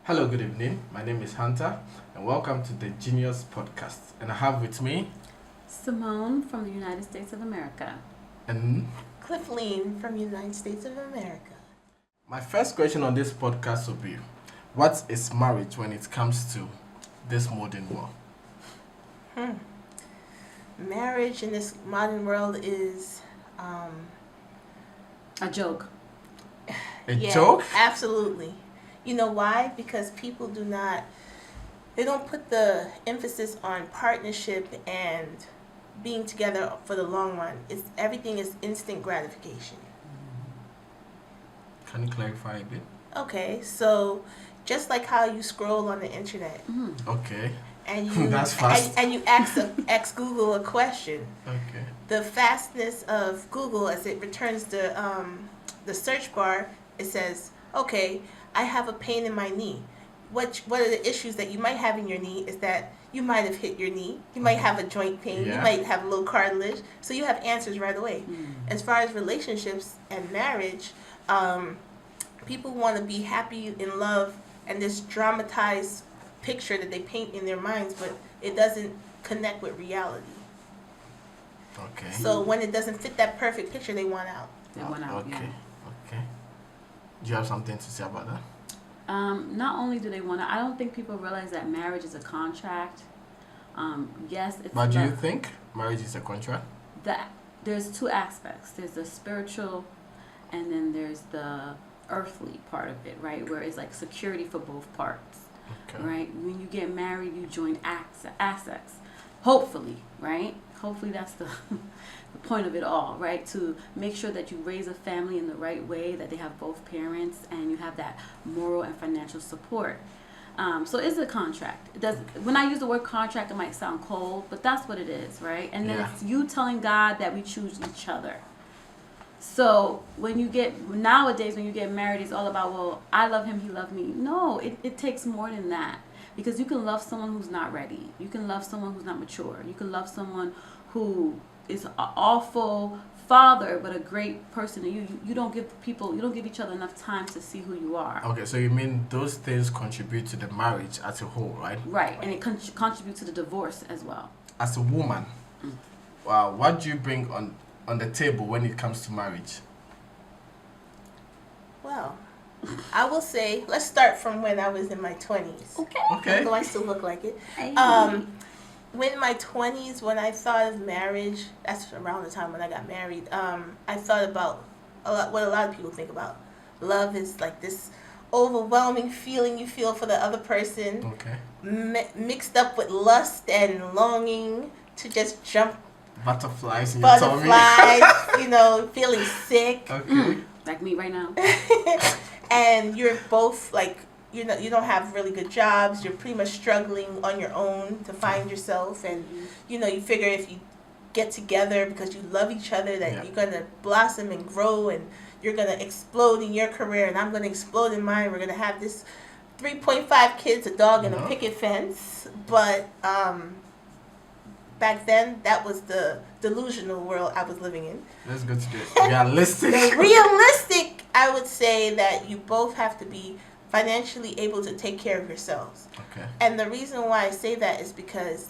Hello, good evening. My name is Hunter, and welcome to the Genius Podcast. And I have with me, Simone from the United States of America. and Cliffleen from United States of America. my first question on this podcast will be, what is marriage when it comes to this modern world? Marriage in this modern world is, A joke. A yeah, joke? absolutely. You know why? Because people they don't put the emphasis on partnership and being together for the long run. Everything is instant gratification. Can you clarify a bit? Okay, so just like how you scroll on the internet Okay. and you That's fast. and you ask Google a question. Okay. The fastness of Google as it returns the search bar, it says, okay, I have a pain in my knee. What are the issues that you might have in your knee is that you might have hit your knee. You might have a joint pain. Yeah. You might have low cartilage. So you have answers right away. As far as relationships and marriage, people want to be happy in love and this dramatized picture that they paint in their minds, but it doesn't connect with reality. Okay. So when it doesn't fit that perfect picture, they want out. They went out. Okay. Okay. Do you have something to say about that? Not only do they want to, I don't think people realize that marriage is a contract. Yes, it's. But do you love. think marriage is a contract? There's two aspects. There's the spiritual, and then there's the earthly part of it, right? Where it's like security for both parts, Okay. right? When you get married, you join assets. Hopefully, right? Hopefully that's the point of it all, right? To make sure that you raise a family in the right way, that they have both parents, and you have that moral and financial support. So it's a contract. It does. When I use the word contract, it might sound cold, but that's what it is, right? And then Yeah. it's you telling God that we choose each other. So nowadays when you get married, it's all about, well, I love him, he loved me. No, it takes more than that. Because you can love someone who's not ready. You can love someone who's not mature. You can love someone who is an awful father but a great person. And you don't give each other enough time to see who you are. Okay, so you mean those things contribute to the marriage as a whole, right? Right, and it contributes to the divorce as well. As a woman, what do you bring on the table when it comes to marriage? Well, I will say, let's start from when I was in my 20s. Okay. Although I still look like it. Hey. When in my 20s, when I thought of marriage, that's around the time when I got married, I thought about what a lot of people think about. Love is like this overwhelming feeling you feel for the other person, Okay. mixed up with lust and longing to just jump Butterflies in your tummy. butterflies, feeling sick. Okay. Like me right now. And you're both like, you don't have really good jobs. You're pretty much struggling on your own to find yourself. And, you figure if you get together because you love each other that Yeah. you're going to blossom and grow and you're going to explode in your career and I'm going to explode in mine. We're going to have this 3.5 kids, a dog, and a picket fence. But back then, that was the delusional world I was living in. Let's go to the realistic. The realistic, I would say that you both have to be financially able to take care of yourselves. Okay. And the reason why I say that is because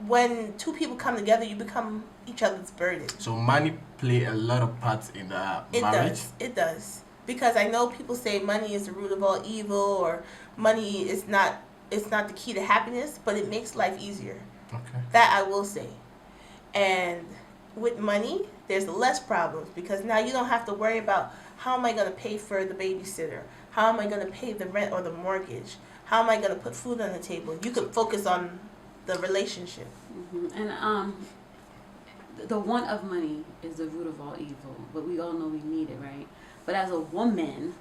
when two people come together, you become each other's burden. So money play a lot of parts in the marriage. It does. Because I know people say money is the root of all evil or money is not the key to happiness, but it makes life easier. Okay. That I will say. And with money, there's less problems because now you don't have to worry about how am I going to pay for the babysitter? How am I going to pay the rent or the mortgage? How am I going to put food on the table? You could focus on the relationship. And the want of money is the root of all evil, but we all know we need it, right? But as a woman,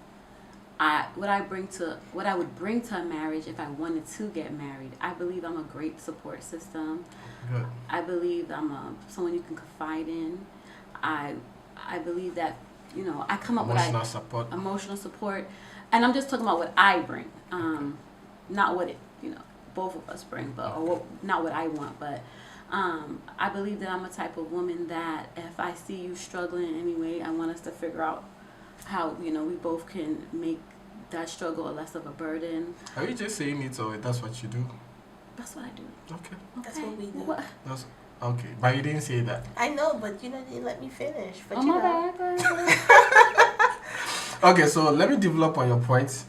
what I would bring to a marriage if I wanted to get married, I believe I'm a great support system. Good. I believe I'm someone you can confide in. I believe that I come up Emotional with support. emotional support, and I'm just talking about what I bring, not what both of us bring, but not what I want, but. I believe that I'm a type of woman that if I see you struggling in any way, I want us to figure out how we both can make that struggle less of a burden. Are you just saying it or that's what you do? That's what I do. Okay. That's what we do. What? That's okay. But you didn't say that. I know, but you didn't let me finish. But Oh, you my know. bad. Okay, so let me develop on your points.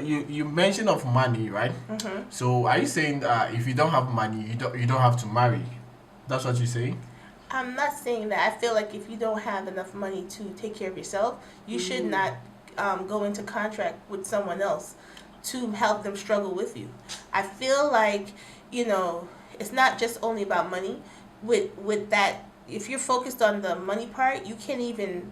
You mentioned of money, right? Mm-hmm. So are you saying if you don't have money, you don't have to marry? That's what you're saying? I'm not saying that. I feel like if you don't have enough money to take care of yourself, you should not go into contract with someone else to help them struggle with you. I feel like, it's not just only about money. With that, if you're focused on the money part, you can't even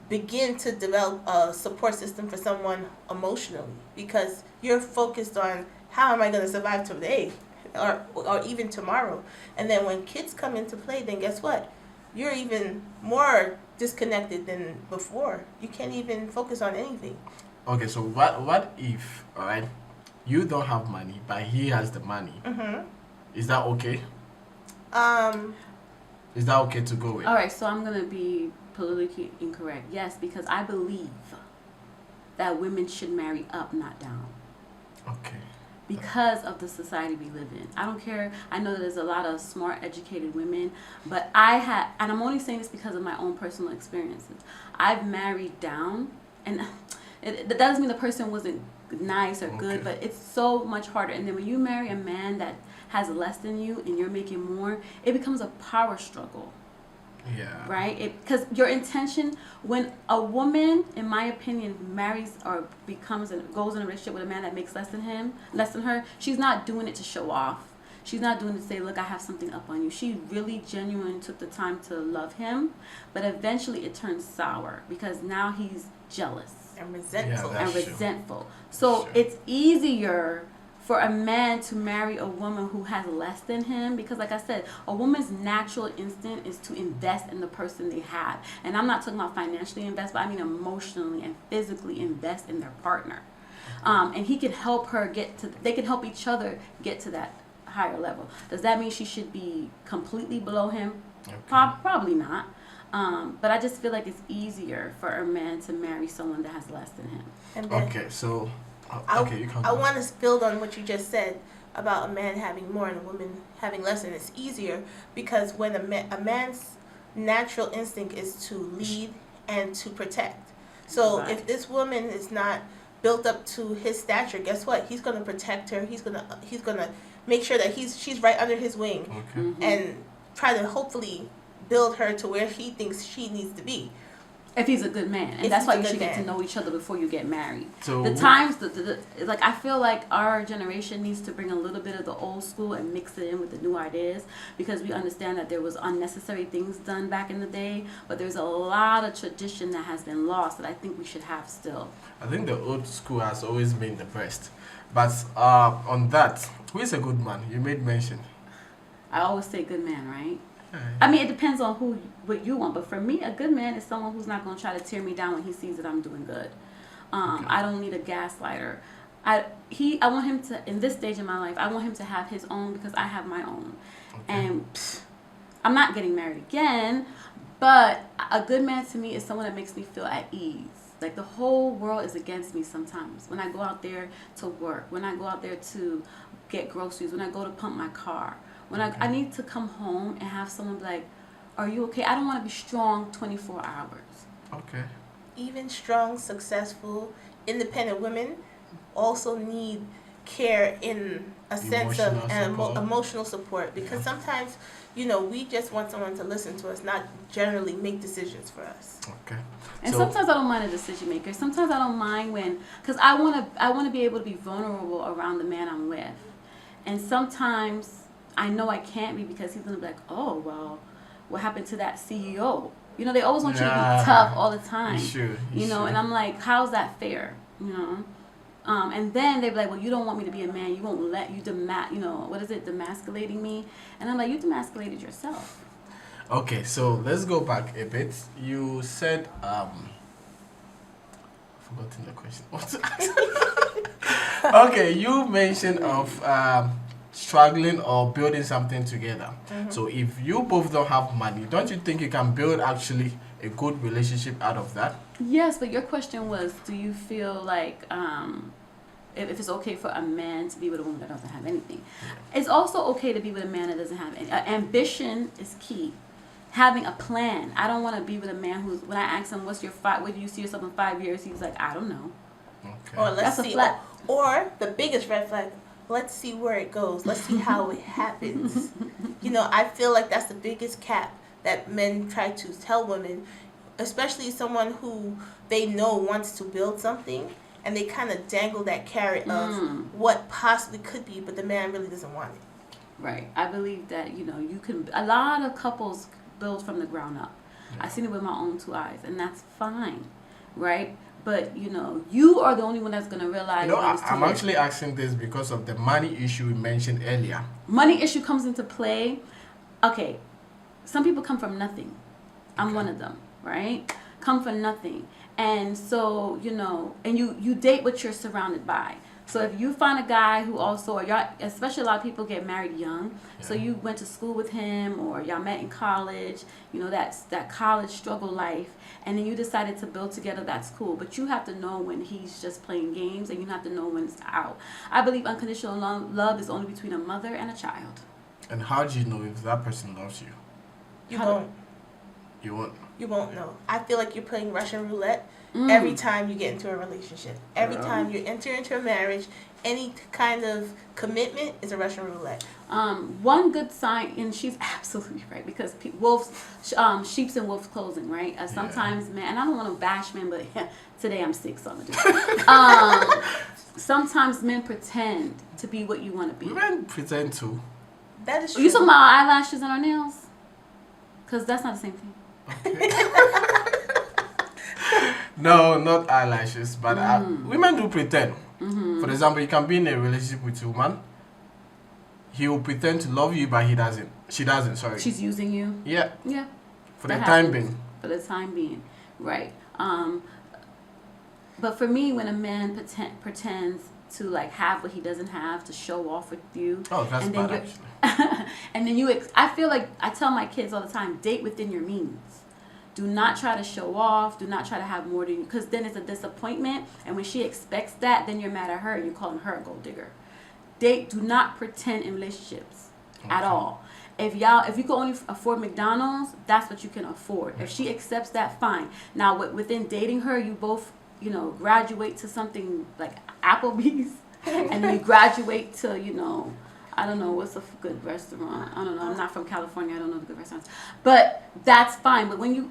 begin to develop a support system for someone emotionally because you're focused on how am I going to survive today or even tomorrow. And then when kids come into play, then guess what? You're even more disconnected than before. You can't even focus on anything. Okay, so what if, all right, you don't have money, but he has the money? Mm-hmm. Is that okay? Is that okay to go with? All right, so I'm going to be politically incorrect. Yes, because I believe that women should marry up, not down. Okay. Because of the society we live in. I don't care. I know that there's a lot of smart, educated women, but and I'm only saying this because of my own personal experiences. I've married down, and that doesn't mean the person wasn't nice or good, but it's so much harder. And then when you marry a man that has less than you and you're making more, it becomes a power struggle. Yeah. Right? Because your intention, when a woman, in my opinion, marries or goes in a relationship with a man that makes less than her, she's not doing it to show off. She's not doing it to say, look, I have something up on you. She really genuinely took the time to love him, but eventually it turns sour because now he's jealous And resentful. Yeah, and That's true. resentful. So it's easier for a man to marry a woman who has less than him because, like I said, a woman's natural instinct is to invest in the person they have. And I'm not talking about financially invest, but I mean emotionally and physically invest in their partner. And he can help her they can help each other get to that higher level. Does that mean she should be completely below him? Okay. Probably not. But I just feel like it's easier for a man to marry someone that has less than him. And then Okay, so you can. I want to build on what you just said about a man having more and a woman having less, and it's easier because when a man's natural instinct is to lead and to protect. So Right. if this woman is not built up to his stature, guess what? He's going to protect her. He's going to make sure that she's right under his wing Okay. Mhm. and try to hopefully build her to where he thinks she needs to be. If he's a good man, and If that's he's why a you good should get to man. know each other before you get married. So The times, like I feel like our generation needs to bring a little bit of the old school and mix it in with the new ideas because we understand that there was unnecessary things done back in the day, but there's a lot of tradition that has been lost that I think we should have still. I think the old school has always been the best. But on that, who is a good man? You made mention. I always say good man, right? Yeah. I mean, it depends on what you want, but for me, a good man is someone who's not going to try to tear me down when he sees that I'm doing good. Okay. I don't need a gaslighter. I want him to, in this stage in my life, I want him to have his own because I have my own. Okay. And I'm not getting married again, but a good man to me is someone that makes me feel at ease. Like the whole world is against me sometimes. When I go out there to work, when I go out there to get groceries, when I go to pump my car, when I need to come home and have someone be like, are you okay? I don't want to be strong 24 hours. Okay. Even strong, successful, independent women also need care in a sense of emotional support because sometimes, we just want someone to listen to us, not generally make decisions for us. Okay. And So- sometimes I don't mind a decision maker. Sometimes I don't mind because I want to be able to be vulnerable around the man I'm with. And sometimes I know I can't be because he's going to be like, oh, well, what happened to that CEO? They always want you to be tough all the time. Sure. And I'm like, how's that fair? And then they'd be like, well, you don't want me to be a man. You won't let you demasculating me. And I'm like, you demasculated yourself. Okay, so let's go back a bit. You said I've forgotten the question. Okay, you mentioned of struggling or building something together. Mm-hmm. So if you both don't have money, don't you think you can build actually a good relationship out of that? Yes, but your question was, do you feel like if it's okay for a man to be with a woman that doesn't have anything? It's also okay to be with a man that doesn't have any. Ambition is key. Having a plan. I don't want to be with a man who's, when I ask him, what's your where do you see yourself in 5 years? He's like, I don't know. Okay. Or let's That's a see. flag. Or the biggest red flag. Let's see where it goes. Let's see how it happens. I feel like that's the biggest cap that men try to tell women, especially someone who they know wants to build something, and they kind of dangle that carrot of what possibly could be, but the man really doesn't want it. Right. I believe that, you can, a lot of couples build from the ground up. Yeah. I've seen it with my own 2 eyes, and that's fine. Right? But, you are the only one that's going to realize. I'm actually asking this because of the money issue we mentioned earlier. Money issue comes into play. Okay. Some people come from nothing. I'm Okay. one of them, right? Come from nothing. And so, and you date what you're surrounded by. So if you find a guy who also, or y'all, especially a lot of people get married young, so you went to school with him, or y'all met in college, that's that college struggle life, and then you decided to build together, that's cool. But you have to know when he's just playing games, and you have to know when it's out. I believe unconditional love is only between a mother and a child. And how do you know if that person loves you? You How- won't. You won't. You won't know. I feel like you're playing Russian roulette every time you get into a relationship. Every Really? time you enter into a marriage, any kind of commitment is a Russian roulette. One good sign, and she's absolutely right, because wolves, sheep's in wolf's clothing, right? Sometimes men, and I don't want to bash men, but today I'm sick, so I'm gonna do it. Sometimes men pretend to be what you want to be. Women pretend to. That is Are true. you talking about our eyelashes and our nails? Because that's not the same thing. No, not eyelashes, but women do pretend. For example, you can be in a relationship with a woman. He will pretend to love you, but he doesn't. She doesn't. Sorry. She's using you. Yeah. Yeah. For the That time happens. being. For the time being, right? But for me, when a man pretends to like have what he doesn't have to show off with you, Oh, that's and then bad you're- actually. and then I feel like I tell my kids all the time, date within your means. Do not try to show off. Do not try to have more than you, because then it's a disappointment. And when she expects that, then you're mad at her and you're calling her a gold digger. Do not pretend in relationships at all. If you can only afford McDonald's, that's what you can afford. If she accepts that, fine. Now, within dating her, you both, graduate to something like Applebee's, and then you graduate to, I don't know, what's a good restaurant. I don't know. I'm not from California. I don't know the good restaurants. But that's fine. But when you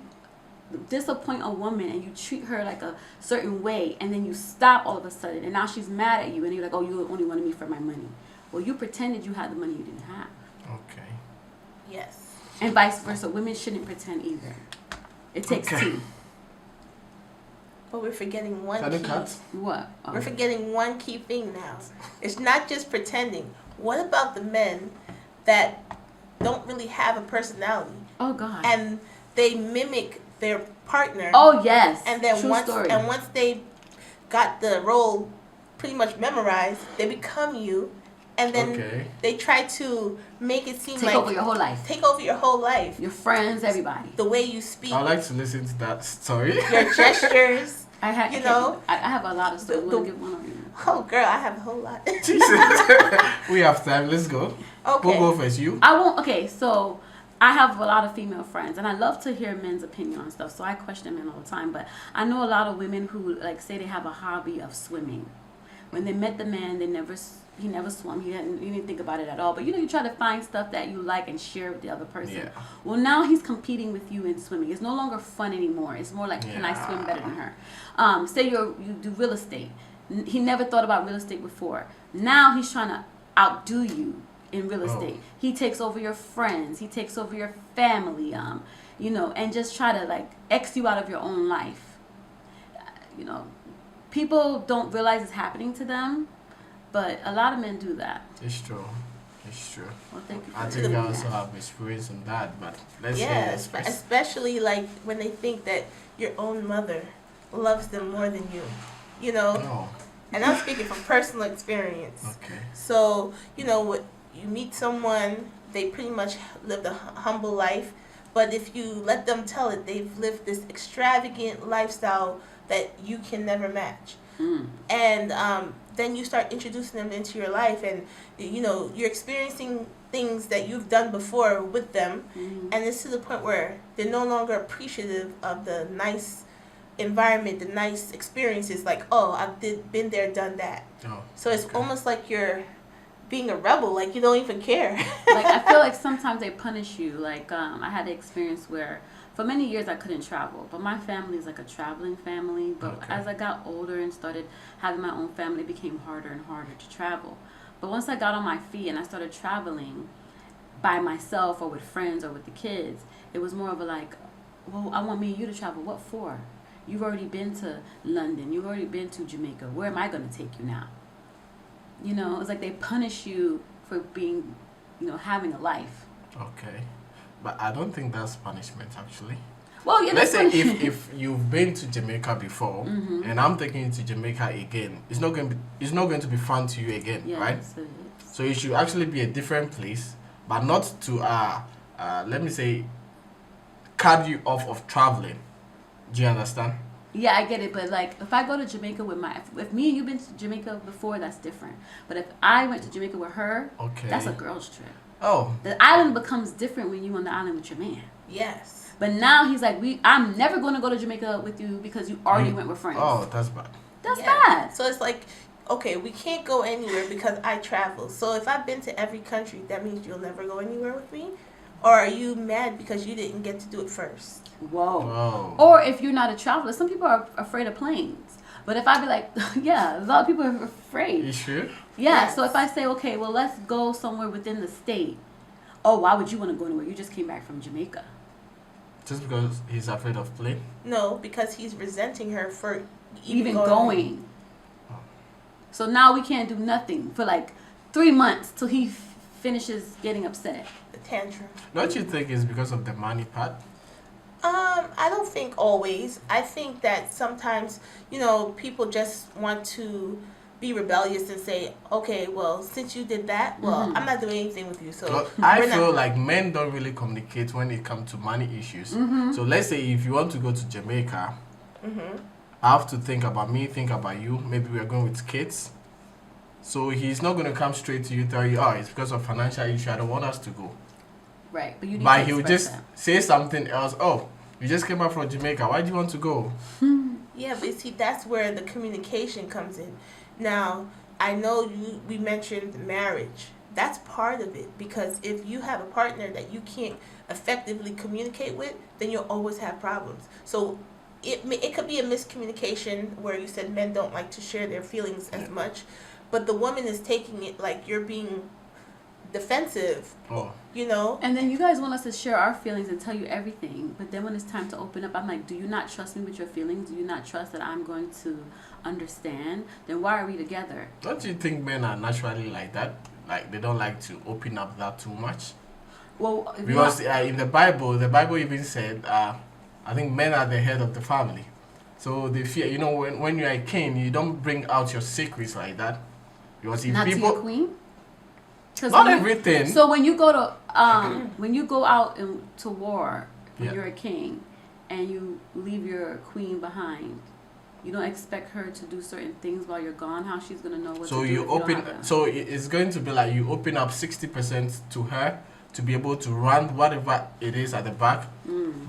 disappoint a woman and you treat her like a certain way, and then you stop all of a sudden, and now she's mad at you, and you're like, oh, you only wanted me for my money. Well, you pretended you had the money you didn't have. Okay. Yes. And vice versa. Women shouldn't pretend either. It takes two. But we're forgetting one Shadow key. cat? What? Oh. We're forgetting one key thing now. It's not just pretending. What about the men that don't really have a personality Oh, God. and they mimic their partner? Oh, yes. And then True story. once they got the role pretty much memorized, they become you, and then they try to make it seem Take over your whole life. take over your whole life. Your friends, everybody. The way you speak, I'd like to listen to that story. your gestures. I have a lot of stuff. You want to give one or you? Oh, girl, I have a whole lot. We have time. Let's go. Okay. Who go first? You? I won't. Okay, so I have a lot of female friends, and I love to hear men's opinion on stuff. So I question men all the time. But I know a lot of women who say they have a hobby of swimming. When they met the man, he never swam. He didn't think about it at all. But you try to find stuff that you like and share with the other person. Yeah. Well, now he's competing with you in swimming. It's no longer fun anymore. It's more like, can I swim better than her? Say you do real estate. He never thought about real estate before. Now he's trying to outdo you in real estate. He takes over your friends. He takes over your family. And just try to X you out of your own life. People don't realize it's happening to them, but a lot of men do that. It's true. It's true. Well, thank you. I For think I doing also that. have experience in that, but let's hear Yeah, this first. especially when they think that your own mother loves them more than you. No. And I'm speaking from personal experience. Okay. So, you meet someone, they pretty much lived a humble life, but if you let them tell it, they've lived this extravagant lifestyle that you can never match. And then you start introducing them into your life, and you're experiencing things that you've done before with them, and it's to the point where they're no longer appreciative of the nice environment, the nice experiences. Like, oh, been there, done that. Oh, So it's almost like you're being a rebel, like you don't even care. Like, I feel like sometimes they punish you. Like, I had an experience where for many years I couldn't travel, but my family is like a traveling family. But as I got older and started having my own family, it became harder and harder to travel. But once I got on my feet and I started traveling by myself or with friends or with the kids, it was more of a like, well, I want me and you to travel. What for? You've already been to London. You've already been to Jamaica. Where am I going to take you now? It's like they punish you for being, having a life. Okay. But I don't think that's punishment, actually. Well, yeah, Let's that's say punishment. if you've been to Jamaica before, and I'm taking you to Jamaica again, it's not going to be fun to you again, right? Yes, it is. So it should actually be a different place, but not to let me say, cut you off of traveling. Do you understand? Yeah, I get it, but like if I go to Jamaica with if me and you've been to Jamaica before, that's different. But if I went to Jamaica with her, Okay. that's a girl's trip. Oh. The island becomes different when you on the island with your man. Yes. But now he's like, I'm never going to go to Jamaica with you because you already went with friends. Oh, that's bad. That's Yeah. bad. So it's like, okay, we can't go anywhere because I travel. So if I've been to every country, that means you'll never go anywhere with me? Or are you mad because you didn't get to do it first? Whoa. Whoa. Or if you're not a traveler, some people are afraid of planes. But if I be like, yeah, a lot of people are afraid. You sure? Yeah, Yes. so if I say, okay, well, let's go somewhere within the state. Oh, why would you want to go anywhere? You just came back from Jamaica. Just because he's afraid of plane? No, because he's resenting her for Even going. So now we can't do nothing for like 3 months till he finishes getting upset. The tantrum. Don't you think it's because of the money part? I don't think always. I think that sometimes, people just want to be rebellious and say, okay, well, since you did that, well, I'm not doing anything with you. So Well, I feel like men don't really communicate when it comes to money issues. So let's say if you want to go to Jamaica, I have to think about me, think about you. Maybe we are going with kids. So he's not going to come straight to you, tell you, oh, it's because of financial issue. I don't want us to go. Right, but you need But to he'll express just that. say something else. Oh, you just came back from Jamaica. Why do you want to go? Yeah, but see, that's where the communication comes in. Now, I know we mentioned marriage. That's part of it, because if you have a partner that you can't effectively communicate with, then you'll always have problems. So it could be a miscommunication where you said men don't like to share their feelings as much, but the woman is taking it like you're being defensive, Oh, And then you guys want us to share our feelings and tell you everything. But then when it's time to open up, I'm like, do you not trust me with your feelings? Do you not trust that I'm going to understand? Then why are we together? don't you think men are naturally like that? Like they don't like to open up that too much? Well, if Because in the Bible even said, I think men are the head of the family. So they fear, when you're a king, you don't bring out your secrets like that. Because if not to your people, queen. 'Cause not when you- everything. So when you go to when you go out to war, when Yeah. you're a king, and you leave your queen behind, you don't expect her to do certain things while you're gone. How she's gonna know what So to do? you if don't open, have her? so it's going to be like you open up 60% to her to be able to run whatever it is at the back,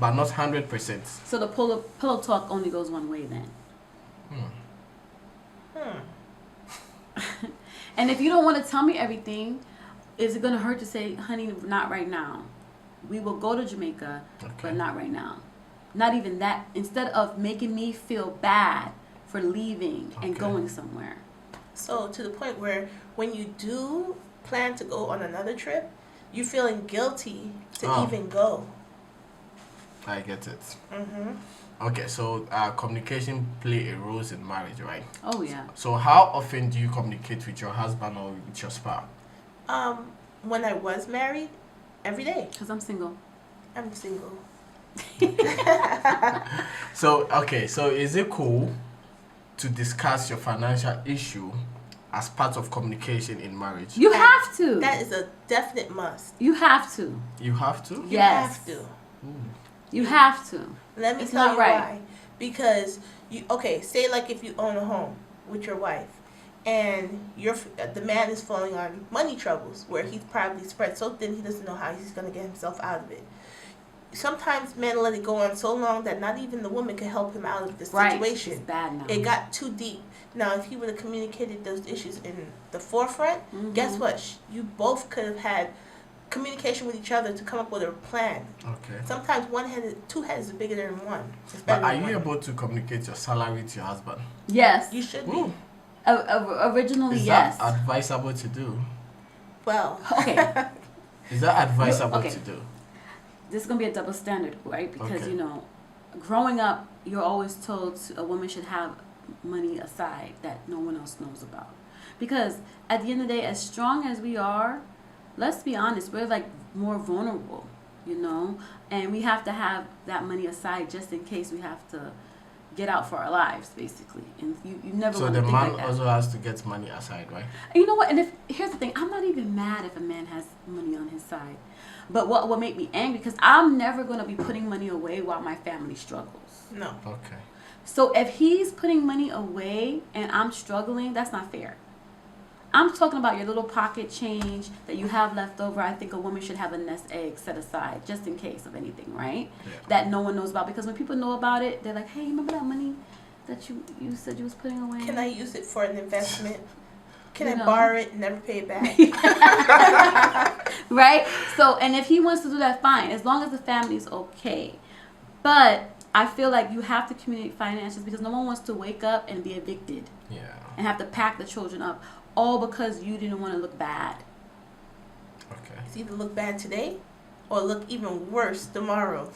but not 100%. So the pillow talk only goes one way then. And if you don't want to tell me everything, is it going to hurt to say, honey, not right now? We will go to Jamaica, Okay. but not right now. Not even that. Instead of making me feel bad for leaving and Okay. going somewhere. So to the point where when you do plan to go on another trip, you're feeling guilty to Oh. even go. I get it. Mm-hmm. Okay, so communication play a role in marriage, right? Oh, yeah. So how often do you communicate with your husband or with your spouse? When I was married, every day. Because I'm single. I'm single. So, okay, so is it cool to discuss your financial issue as part of communication in marriage? You have to. That is a definite must. You have to. You have to? You Yes. have to. You have to. Let me It's tell not you right. why. Because say like if you own a home with your wife, and the man is falling on money troubles where he's probably spread so thin he doesn't know how he's going to get himself out of it. Sometimes men let it go on so long that not even the woman can help him out of the situation. It's bad now. It got too deep. Now, if he would have communicated those issues in the forefront, guess what? You both could have had communication with each other to come up with a plan. Okay. Sometimes two heads are bigger than one. It's But better are than you one. able to communicate your salary to your husband? Yes. You should be. Ooh. Originally, Is yes. that advisable to do? Well, Okay. Is that advisable Okay. to do? This is gonna be a double standard, right? Because Okay. growing up, you're always told a woman should have money aside that no one else knows about. Because at the end of the day, as strong as we are, let's be honest, we're like more vulnerable, and we have to have that money aside just in case we have to get out for our lives, basically. And you never So want the to think man like that. also has to get money aside, right? And you know what? And here's the thing, I'm not even mad if a man has money on his side. But what will make me angry, because I'm never going to be putting money away while my family struggles. no. Okay. So if he's putting money away and I'm struggling, that's not fair. I'm talking about your little pocket change that you have left over. I think a woman should have a nest egg set aside just in case of anything, right? Yeah. That no one knows about. Because when people know about it, they're like, hey, remember that money that you said you was putting away? Can I use it for an investment? Can You I know. borrow it and never pay it back? Right? So, and if he wants to do that, fine, as long as the family's okay. But I feel like you have to communicate finances because no one wants to wake up and be evicted Yeah. and have to pack the children up, all because you didn't want to look bad. Okay. It's either look bad today or look even worse tomorrow.